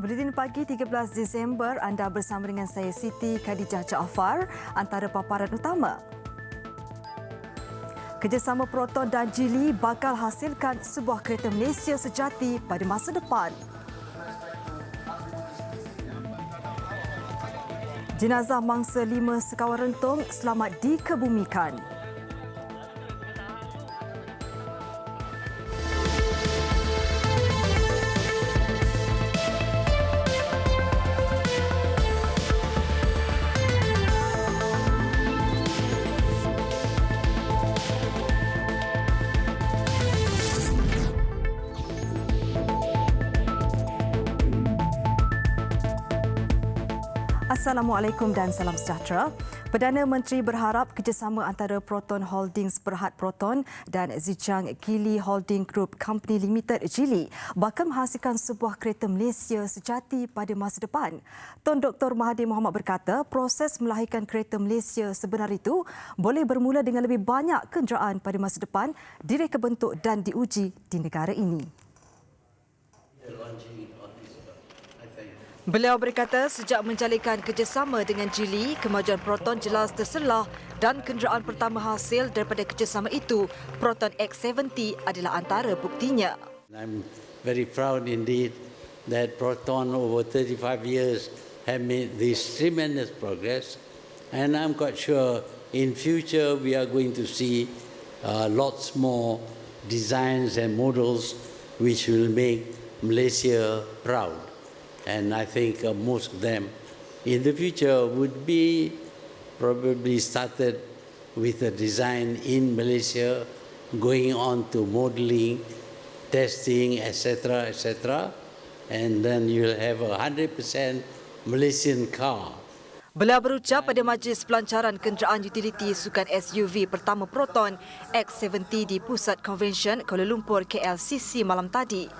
Buletin pagi 13 Disember, anda bersama dengan saya Siti Khadijah Jaafar. Antara paparan utama. Kerjasama Proton dan Geely bakal hasilkan sebuah kereta Malaysia sejati pada masa depan. Jenazah mangsa 5 sekawan rentung selamat dikebumikan. Assalamualaikum dan salam sejahtera. Perdana Menteri berharap kerjasama antara Proton Holdings Berhad Proton dan Zhejiang Geely Holding Group Company Limited Geely bakal menghasilkan sebuah kereta Malaysia sejati pada masa depan. Tun Dr. Mahathir Mohamad berkata, proses melahirkan kereta Malaysia sebenar itu boleh bermula dengan lebih banyak kenderaan pada masa depan direka bentuk dan diuji di negara ini. Beliau berkata sejak menjalinkan kerjasama dengan Geely, kemajuan Proton jelas terselah dan kenderaan pertama hasil daripada kerjasama itu, Proton X70 adalah antara buktinya. I'm very proud indeed that Proton over 35 years have made this tremendous progress, and I'm quite sure in future we are going to see lots more designs and models which will make Malaysia proud. And I think most of them in the future would be probably started with a design in Malaysia, going on to modeling, testing, etc., etc. And then you'll have 100% Malaysian car. Beliau berucap pada Majlis Pelancaran Kenderaan Utiliti Sukan SUV pertama Proton X70 di Pusat Convention Kuala Lumpur KLCC malam tadi.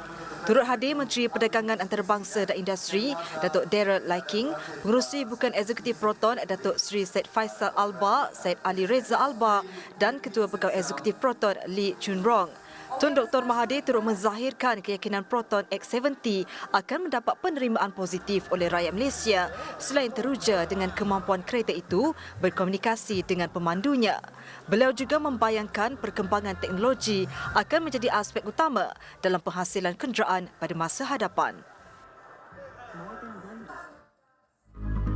Turut hadir Menteri Perdagangan Antarabangsa dan Industri, Datuk Daryl Liking, Pengerusi Bukan Eksekutif Proton, Datuk Seri Syed Faisal Alba, Syed Ali Reza Alba dan Ketua Pegawai Eksekutif Proton Lee Chun Rong. Tun Dr. Mahathir turut menzahirkan keyakinan Proton X70 akan mendapat penerimaan positif oleh rakyat Malaysia selain teruja dengan kemampuan kereta itu berkomunikasi dengan pemandunya. Beliau juga membayangkan perkembangan teknologi akan menjadi aspek utama dalam penghasilan kenderaan pada masa hadapan.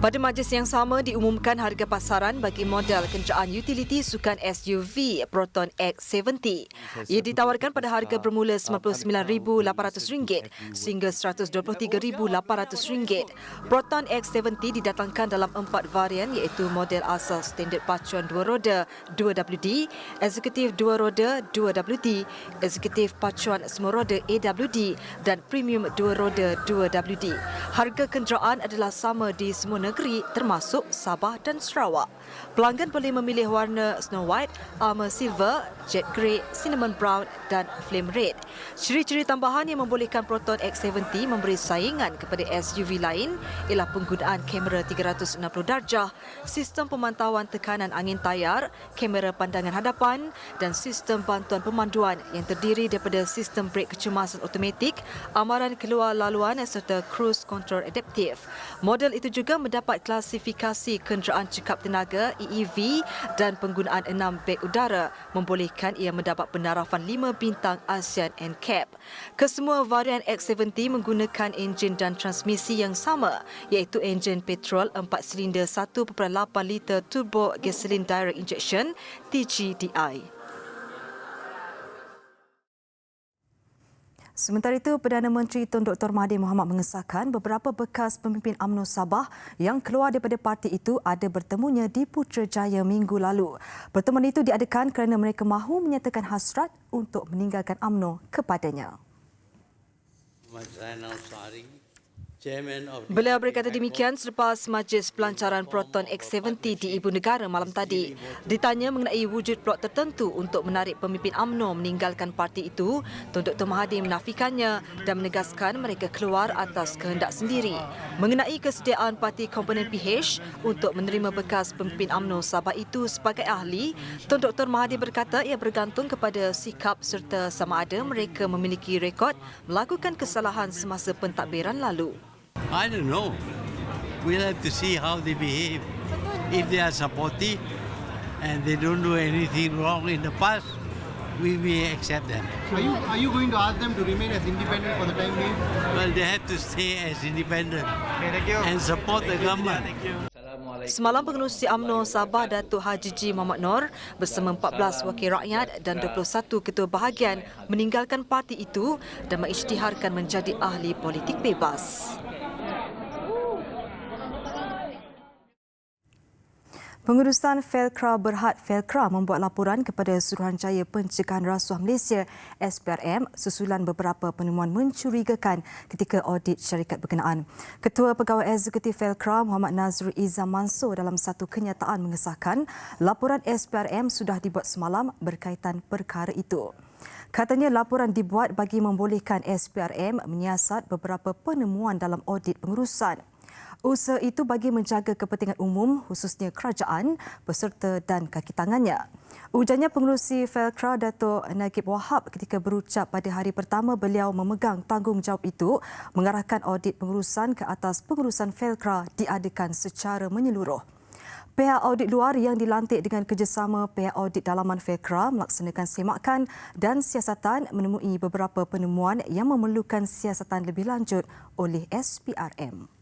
Pada majlis yang sama diumumkan harga pasaran bagi model kenderaan utiliti sukan SUV Proton X70. Ia ditawarkan pada harga bermula RM99,800 sehingga RM123,800. Proton X70 didatangkan dalam 4 varian iaitu model asal standard pacuan 2 roda 2WD, eksekutif 2 roda 2WD, eksekutif pacuan semua roda AWD dan premium 2 roda 2WD. Harga kenderaan adalah sama di semua negeri termasuk Sabah dan Sarawak. Pelanggan boleh memilih warna Snow White, Armour Silver, Jet Grey, Cinnamon Brown dan Flame Red. Ciri-ciri tambahan yang membolehkan Proton X70 memberi saingan kepada SUV lain ialah penggunaan kamera 360 darjah, sistem pemantauan tekanan angin tayar, kamera pandangan hadapan dan sistem bantuan pemanduan yang terdiri daripada sistem brek kecemasan automatik, amaran keluar laluan serta cruise control adaptif. Model itu juga mendapat klasifikasi kenderaan cekap tenaga EEV dan penggunaan 6 beg udara membolehkan ia mendapat pendarafan 5 bintang ASEAN NCAP. Kesemua varian X70 menggunakan enjin dan transmisi yang sama iaitu enjin petrol 4 silinder 1.8 liter turbo gasoline direct injection TGDI. Sementara itu, Perdana Menteri Tun Dr. Mahathir Mohamad mengesahkan beberapa bekas pemimpin UMNO Sabah yang keluar daripada parti itu ada bertemunya di Putrajaya minggu lalu. Pertemuan itu diadakan kerana mereka mahu menyatakan hasrat untuk meninggalkan UMNO kepadanya. Beliau berkata demikian selepas Majlis Pelancaran Proton X70 di Ibu Negara malam tadi. Ditanya mengenai wujud plot tertentu untuk menarik pemimpin UMNO meninggalkan parti itu, Tun Dr. Mahathir menafikannya dan menegaskan mereka keluar atas kehendak sendiri. Mengenai kesediaan parti komponen PH untuk menerima bekas pemimpin UMNO Sabah itu sebagai ahli, Tun Dr. Mahathir berkata ia bergantung kepada sikap serta sama ada mereka memiliki rekod melakukan kesalahan semasa pentadbiran lalu. I don't know. We'll have to see how they behave. If they are supportive and they don't do anything wrong in the past, we may accept them. Are you going to ask them to remain as independent for the time being? Well, they have to stay as independent and support the government. Semalam pengerusi UMNO Sabah Datuk Haji G. Muhammad Noor bersama 14 wakil rakyat dan 21 ketua bahagian meninggalkan parti itu dan mengisytiharkan menjadi ahli politik bebas. Pengurusan Felkra Berhad Felkra membuat laporan kepada Suruhanjaya Pencegahan Rasuah Malaysia SPRM susulan beberapa penemuan mencurigakan ketika audit syarikat berkenaan. Ketua Pegawai Eksekutif Felkra Muhammad Nazrul Izzam Mansur dalam satu kenyataan mengesahkan laporan SPRM sudah dibuat semalam berkaitan perkara itu. Katanya laporan dibuat bagi membolehkan SPRM menyiasat beberapa penemuan dalam audit pengurusan. Usaha itu bagi menjaga kepentingan umum khususnya kerajaan, peserta dan kaki tangannya. Ujarnya pengerusi Felkra Datuk Nagib Wahab ketika berucap pada hari pertama beliau memegang tanggungjawab itu mengarahkan audit pengurusan ke atas pengurusan Felkra diadakan secara menyeluruh. Pihak audit luar yang dilantik dengan kerjasama pihak audit dalaman Felkra melaksanakan semakan dan siasatan menemui beberapa penemuan yang memerlukan siasatan lebih lanjut oleh SPRM.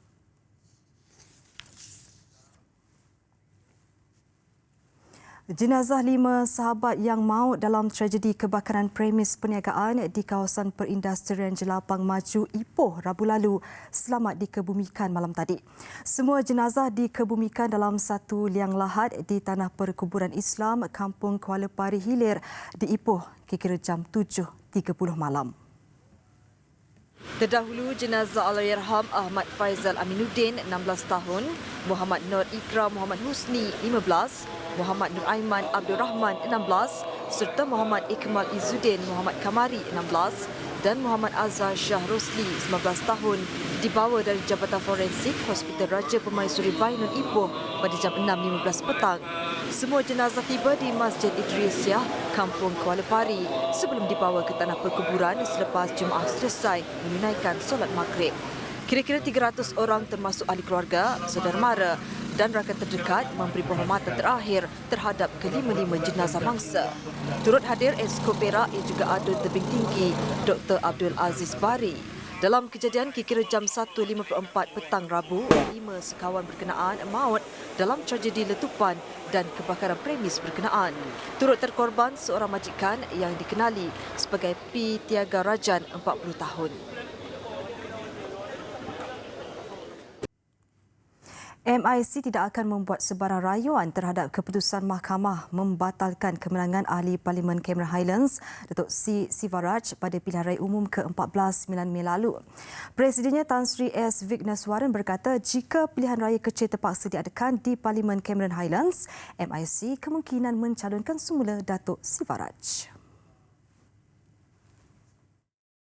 Jenazah 5 sahabat yang maut dalam tragedi kebakaran premis perniagaan di kawasan perindustrian Jelapang Maju Ipoh Rabu lalu selamat dikebumikan malam tadi. Semua jenazah dikebumikan dalam satu liang lahat di Tanah Perkuburan Islam Kampung Kuala Pari Hilir di Ipoh kira-kira jam 7.30 malam. Terdahulu jenazah Allahyarham Ahmad Faizal Aminuddin 16 tahun, Muhammad Nur Ikram Muhammad Husni 15, Muhammad Nur Aiman Abdul Rahman 16 serta Muhammad Ikmal Izzuddin Muhammad Kamari 16 dan Muhammad Azhar Shah Rosli 19 tahun dibawa dari Jabatan Forensik Hospital Raja Permaisuri Bainun Ipoh pada jam 6.15 petang. Semua jenazah tiba di Masjid Idrisiah, Kampung Kuala Pari sebelum dibawa ke Tanah Perkuburan selepas jemaah selesai menunaikan solat maghrib. Kira-kira 300 orang termasuk ahli keluarga, saudara mara dan rakan terdekat memberi penghormatan terakhir terhadap kelima-lima jenazah mangsa. Turut hadir Esko Perak yang juga ada tebing tinggi Dr. Abdul Aziz Bari. Dalam kejadian kira-kira jam 1.54 petang Rabu, 5 sekawan berkenaan maut dalam tragedi letupan dan kebakaran premis berkenaan. Turut terkorban seorang majikan yang dikenali sebagai P. Tiaga Rajan 40 tahun. MIC tidak akan membuat sebarang rayuan terhadap keputusan mahkamah membatalkan kemenangan ahli Parlimen Cameron Highlands Datuk C. Sivaraj pada pilihan raya umum ke-14 9 Mei lalu. Presidennya Tan Sri S. Vigneswaran berkata jika pilihan raya kecil terpaksa diadakan di Parlimen Cameron Highlands, MIC kemungkinan mencalonkan semula Datuk Sivaraj.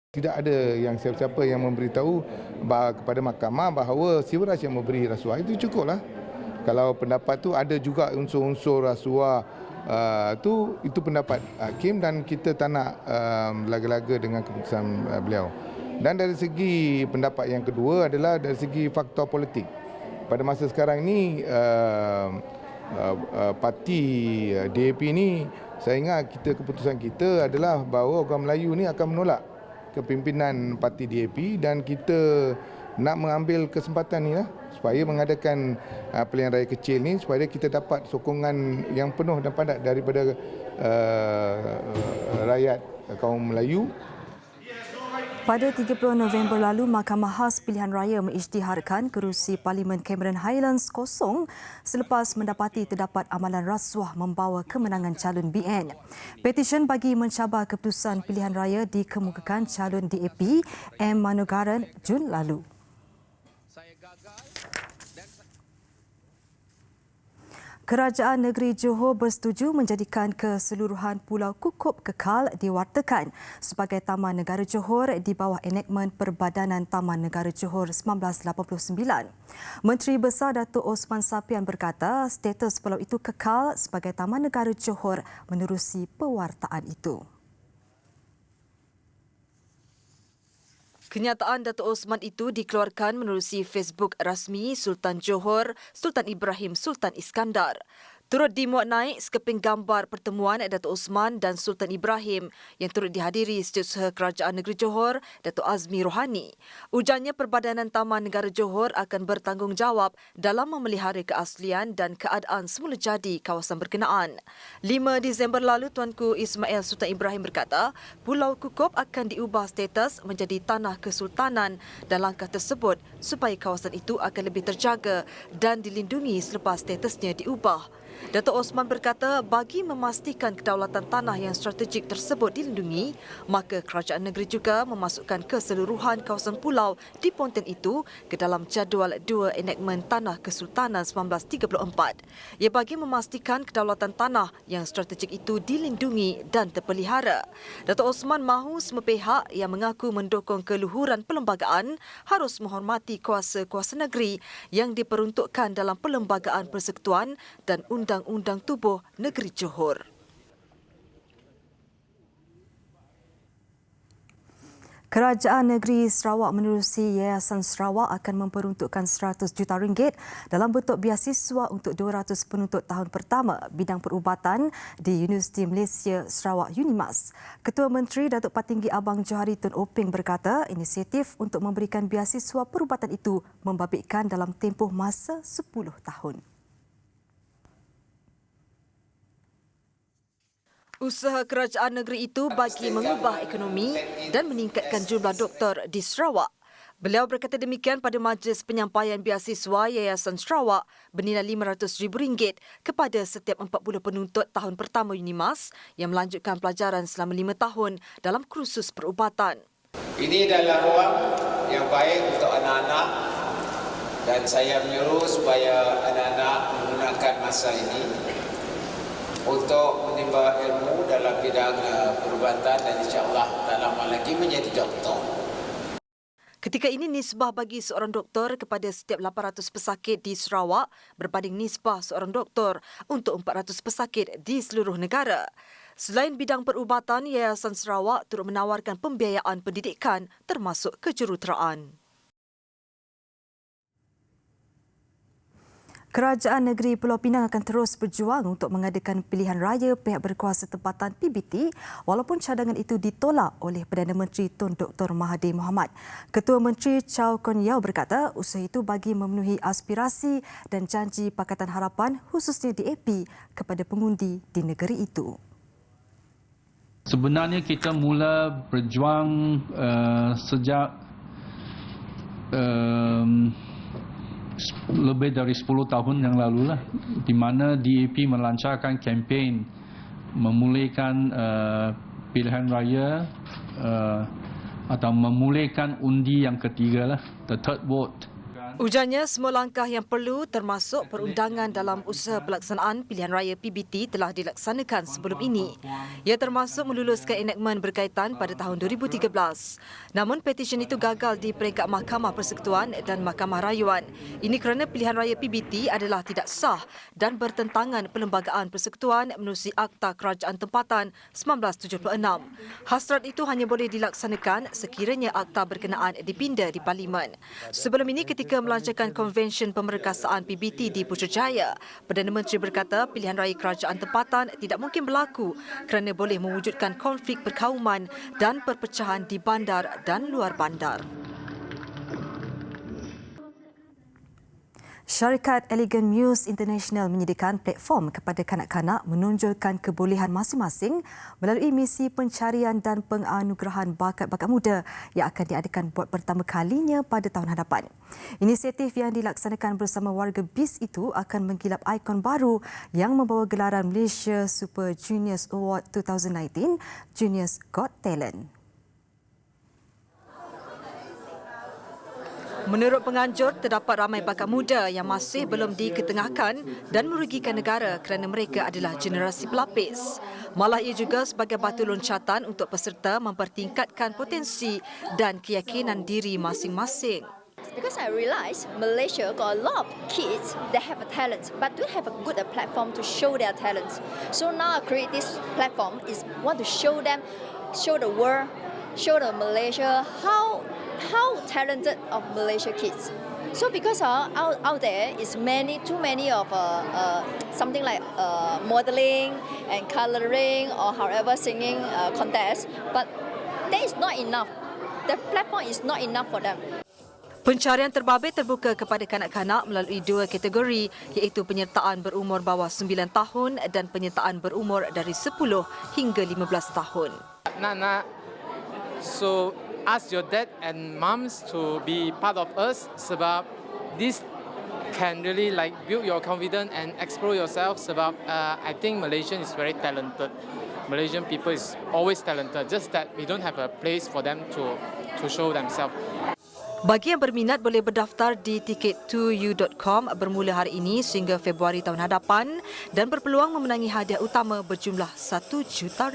Tidak ada yang siapa-siapa yang memberitahu kepada mahkamah bahawa Sivaraj yang memberi rasuah. Itu cukuplah. Kalau pendapat tu ada juga unsur-unsur rasuah itu pendapat hakim dan kita tak nak laga-laga dengan keputusan beliau. Dan dari segi pendapat yang kedua adalah dari segi faktor politik. Pada masa sekarang ini parti DAP ni saya ingat keputusan kita adalah bahawa orang Melayu ni akan menolak kepimpinan parti DAP dan kita nak mengambil kesempatan ni lah supaya mengadakan pilihan raya kecil ni supaya kita dapat sokongan yang penuh dan padat daripada rakyat kaum Melayu. Pada 30 November lalu, Mahkamah Khas Pilihan Raya mengisytiharkan kerusi Parlimen Cameron Highlands kosong selepas mendapati terdapat amalan rasuah membawa kemenangan calon BN. Petisyen bagi mencabar keputusan pilihan raya dikemukakan calon DAP M. Manogaran Jun lalu. Kerajaan Negeri Johor bersetuju menjadikan keseluruhan Pulau Kukup kekal diwartakan sebagai Taman Negara Johor di bawah enakmen Perbadanan Taman Negara Johor 1989. Menteri Besar Datuk Osman Sapian berkata status pulau itu kekal sebagai Taman Negara Johor menerusi pewartaan itu. Kenyataan Datuk Osman itu dikeluarkan menerusi Facebook rasmi Sultan Johor, Sultan Ibrahim Sultan Iskandar. Turut dimuat naik sekeping gambar pertemuan Datuk Osman dan Sultan Ibrahim yang turut dihadiri Setiausaha Kerajaan Negeri Johor, Datuk Azmi Rohani. Ujarnya Perbadanan Taman Negara Johor akan bertanggungjawab dalam memelihara keaslian dan keadaan semula jadi kawasan berkenaan. 5 Disember lalu, Tuanku Ismail Sultan Ibrahim berkata, Pulau Kukup akan diubah status menjadi tanah kesultanan dan langkah tersebut supaya kawasan itu akan lebih terjaga dan dilindungi selepas statusnya diubah. Datuk Osman berkata bagi memastikan kedaulatan tanah yang strategik tersebut dilindungi, maka kerajaan negeri juga memasukkan keseluruhan kawasan pulau di Pontian itu ke dalam jadual 2 enakmen Tanah Kesultanan 1934. Ia bagi memastikan kedaulatan tanah yang strategik itu dilindungi dan terpelihara. Datuk Osman mahu semua pihak yang mengaku mendukung keluhuran perlembagaan harus menghormati kuasa-kuasa negeri yang diperuntukkan dalam Perlembagaan Persekutuan dan Undang-Undang Tubuh Negeri Johor. Kerajaan Negeri Sarawak menerusi Yayasan Sarawak akan memperuntukkan RM100 juta dalam bentuk biasiswa untuk 200 penuntut tahun pertama bidang perubatan di Universiti Malaysia Sarawak UNIMAS. Ketua Menteri Datuk Patinggi Abang Johari Tun Openg berkata inisiatif untuk memberikan biasiswa perubatan itu membabitkan dalam tempoh masa 10 tahun. Usaha kerajaan negeri itu bagi mengubah ekonomi dan meningkatkan jumlah doktor di Sarawak. Beliau berkata demikian pada majlis penyampaian biasiswa Yayasan Sarawak bernilai RM500,000 kepada setiap 40 penuntut tahun pertama UNIMAS yang melanjutkan pelajaran selama 5 tahun dalam kursus perubatan. Ini adalah ruang yang baik untuk anak-anak dan saya menyuruh supaya anak-anak menggunakan masa ini untuk menimba ilmu dalam bidang perubatan dan insya-Allah tak lama lagi menjadi doktor. Ketika ini nisbah bagi seorang doktor kepada setiap 800 pesakit di Sarawak berbanding nisbah seorang doktor untuk 400 pesakit di seluruh negara. Selain bidang perubatan, Yayasan Sarawak turut menawarkan pembiayaan pendidikan termasuk kejuruteraan. Kerajaan Negeri Pulau Pinang akan terus berjuang untuk mengadakan pilihan raya pihak berkuasa tempatan PBT walaupun cadangan itu ditolak oleh Perdana Menteri Tun Dr. Mahathir Mohamad. Ketua Menteri Chow Kon Yeow berkata usaha itu bagi memenuhi aspirasi dan janji Pakatan Harapan khususnya DAP kepada pengundi di negeri itu. Sebenarnya kita mula berjuang sejak lebih dari 10 tahun yang lalu lah, di mana DAP melancarkan kempen memulihkan pilihan raya atau memulihkan undi yang ketiga lah, the third vote. Ujarnya semua langkah yang perlu termasuk perundangan dalam usaha pelaksanaan pilihan raya PBT telah dilaksanakan sebelum ini. Ia termasuk meluluskan enakmen berkaitan pada tahun 2013. Namun petisyen itu gagal di peringkat Mahkamah Persekutuan dan Mahkamah Rayuan. Ini kerana pilihan raya PBT adalah tidak sah dan bertentangan Perlembagaan Persekutuan menerusi Akta Kerajaan Tempatan 1976. Hasrat itu hanya boleh dilaksanakan sekiranya akta berkenaan dipinda di Parlimen. Sebelum ini ketika melancarkan konvensyen pemerkasaan PBT di Putrajaya, Perdana Menteri berkata pilihan raya kerajaan tempatan tidak mungkin berlaku kerana boleh mewujudkan konflik perkauman dan perpecahan di bandar dan luar bandar. Syarikat Elegant Muse International menyediakan platform kepada kanak-kanak menonjolkan kebolehan masing-masing melalui misi pencarian dan penganugerahan bakat-bakat muda yang akan diadakan buat pertama kalinya pada tahun hadapan. Inisiatif yang dilaksanakan bersama warga BIS itu akan menggilap ikon baru yang membawa gelaran Malaysia Super Juniors Award 2019, Juniors Got Talent. Menurut penganjur, terdapat ramai bakat muda yang masih belum diketengahkan dan merugikan negara kerana mereka adalah generasi pelapis. Malah ia juga sebagai batu loncatan untuk peserta mempertingkatkan potensi dan keyakinan diri masing-masing. Because I realised Malaysia got a lot of kids that have a talent but don't have a good platform to show their talent. So now I create this platform is want to show them, show the world, show the Malaysia how how talented of Malaysia kids. So because out there is too many of something like modeling and coloring or however singing contests, but that is not enough. The platform is not enough for them. Pencarian terbabit terbuka kepada kanak-kanak melalui 2 kategori iaitu penyertaan berumur bawah 9 tahun dan penyertaan berumur dari 10 hingga 15 tahun. Nana, so ask your dad and moms to be part of us sebab this can really like build your confidence and explore yourself sebab I think Malaysian is very talented. Malaysian people is always talented, just that we don't have a place for them to show themselves. Bagi yang berminat boleh berdaftar di ticket2u.com bermula hari ini sehingga Februari tahun hadapan dan berpeluang memenangi hadiah utama berjumlah RM1 juta.